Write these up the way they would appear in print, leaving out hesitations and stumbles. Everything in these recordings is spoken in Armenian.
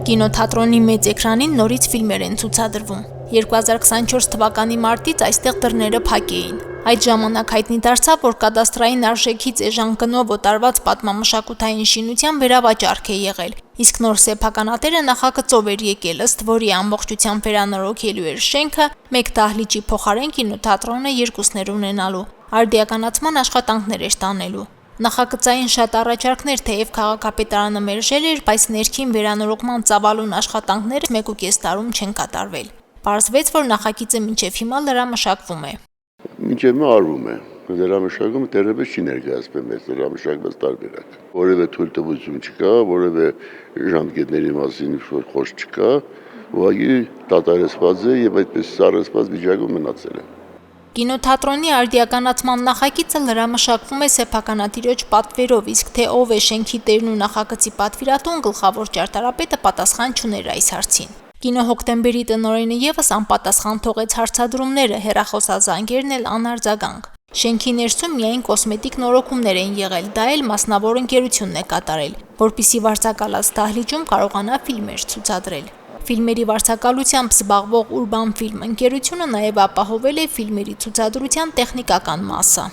Կինոթատրոնի մեծ էկրանին նորից ֆիլմեր են ցուցադրվում։ 2024 թվականի մարտից այստեղ դռները փակ էին։ Այդ ժամանակ հայտնի դարձավ, որ կադաստրային արժեքից էժան գնով օտարված պատմամշակութային շինության վերավաճառք է եղել, իսկ նոր սեփականատերը նախագծով էր եկել, ըստ որի ամբողջությամբ վերանորոգելու էր շենքը, մեկ դահլիճի փոխարեն կինոթատրոնը երկուսներ ունենալու, արդիականացման աշխատանքներ էր տանելու։ Նախագծային շատ առաջարկներ, թեև քաղաքապետարանը մերժել էր, բայց ներքին վերանորոգման ծավալուն աշխատանքները 1.5 տարում չեն կատարվել։ Պարզվեց, որ նախագիծը մինչև հիմա լրամշակվում է։ Մինչև հիմա արվում է։ Լրամշակումը դեռևս չի ներկայացվել մեծ լրամշակված տարբերակ։ Որևէ թույլտվություն չկա, որևէ ժամկետների մասին խոսք չկա, ուղղակի դատարեցված է եւ այդպես սառեցված վիճակում մնացել է։ Կինոթատրոնի արդիականացման նախագիծը լրամշակվում է սեփականատիրոջ պատվերով, իսկ թե ով է շենքի տերն ու նախագծի պատվիրատուն, գլխավոր ճարտարապետը պատասխան չուներ այս հարցին։ Կինո հոկտեմբերի տնօրենը եւս անպատասխան թողեց հարցադրումները, հեռախոսազանգերն էլ անարձագանք։ Շենքի ներսում միայն կոսմետիկ նորոգումներ են եղել, դա էլ մասնավոր ընկերությունն է կատարել, որպիսի վարձակալած դահլիճում կարողանա ֆիլմեր ցուցադրել։ Ֆիլմերի վարձակալությամբ զբաղվող Urban Film ընկերությունը նաև ապահովել է ֆիլմերի ցուցադրության տեխնիկական մասը։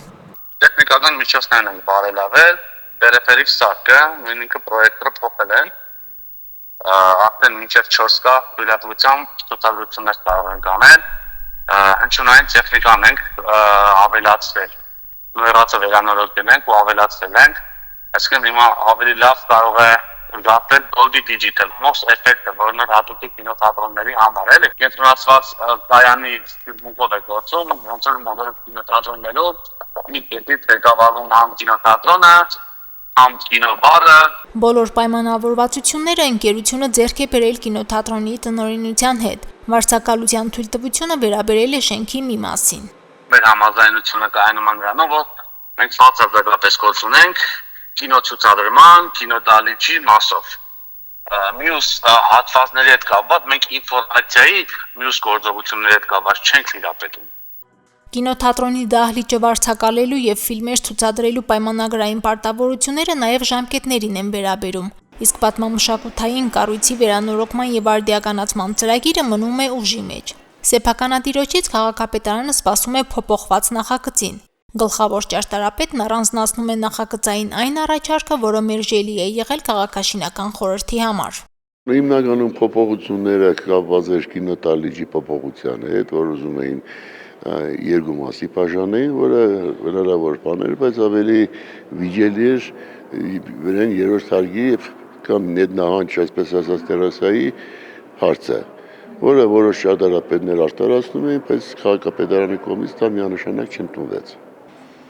Տեխնիկական միջոցներն են բարելավել, պերիֆերիկ սարքը, ինքը պրոյեկտորը փոխել են, արդեն մինչև 4K թույլատվությամբ ցուցադրություններ կարող ենք անել, հնչյունային տեխնիկան ենք ավելացրել, նույնացը վերանորոգել ենք ու ավելացրել ենք, այսինքն հիմա ավելի լավ կարող է գտնել Dolby Digital Moss էֆեկտը, որն է հատուկ կինոթատրոնների համար է, կենտրոնացված կայանի ֆիլմով է գործում, ոնց որ մոդել կինոթատրոններով մի կետից ղեկավարում համ կինոթատրոնը, համ կինոբարը։ Բոլոր պայմանավորվածությունները ընկերությունը ձեռք է բերել կինոթատրոնի տնօրինության հետ։ Վարձակալության թույլտվությունը վերաբերել է շենքի մի մասին։ Մեր համաձայնությունը կայանում է նրանով, որ մենք բացարձակապես գործ ունենք կինոցուցադրման, կինոդահլիճի մասով։ Մյուս հատվածների հետ կապված մենք ինֆորմացիայի մյուս գործողությունների հետ կապված չենք տիրապետում։ Կինոթատրոնի դահլիճը վարձակալելու եւ ֆիլմեր ցուցադրելու պայմանագրային պարտավորությունները նաեւ ժամկետներին են վերաբերում, իսկ պատմամշակութային կառույցի վերանորոգման եւ արդիականացման ծրագիրը մնում է ուժի մեջ։ Սեփականատիրոջից քաղաքապետարանը սպասում է փոփոխված նախագծին։ Գլխավոր ճարտարապետն առանձնացնում է նախագծային այն առաջարկը, որը մերժելի է եղել քաղաքաշինական խորհրդի համար։ Հիմնականում փոփոխությունները կապված էր կինոդահլիճի փոփոխության հետ, որ ուզում էին երկու մասի բաժանեին, որը հնարավոր բան էր, բայց ավելի վիճելի էր վերեն երրորդ հարկի եւ կամ ներնահանջ, այսպես ասած, տերասայի հարցը, որը որոշ ճարտարապետներ արտարացնում էին, բայց քաղաքապետարանի կողմից դա միանշանակ չընդունվեց։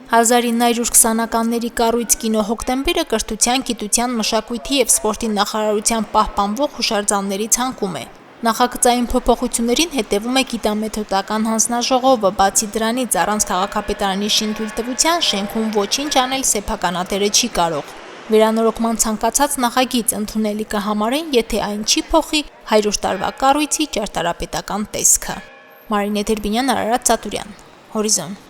1920-ականների կառույց կինո հոկտեմբերը կրթության, գիտության, մշակույթի եւ սպորտի նախարարության պահպանվող հուշարձանների ցանկում է։ Նախագծային փոփոխություններին հետևում է գիտամեթոդական հանձնաժողովը, բացի դրանից առանց քաղաքապետարանի շինթույլտվության շենքում ոչինչ անել սեփականատերը չի կարող։ Վերանորոգման ցանկացած նախագիծ ընդունելի կհամարեն, եթե այն չի փոխի 100 տարվա կառույցի ճարտարապետական տեսքը։ Մարինե Դերբինյան, Արարատ Ծատուրյան, Հորիզոն։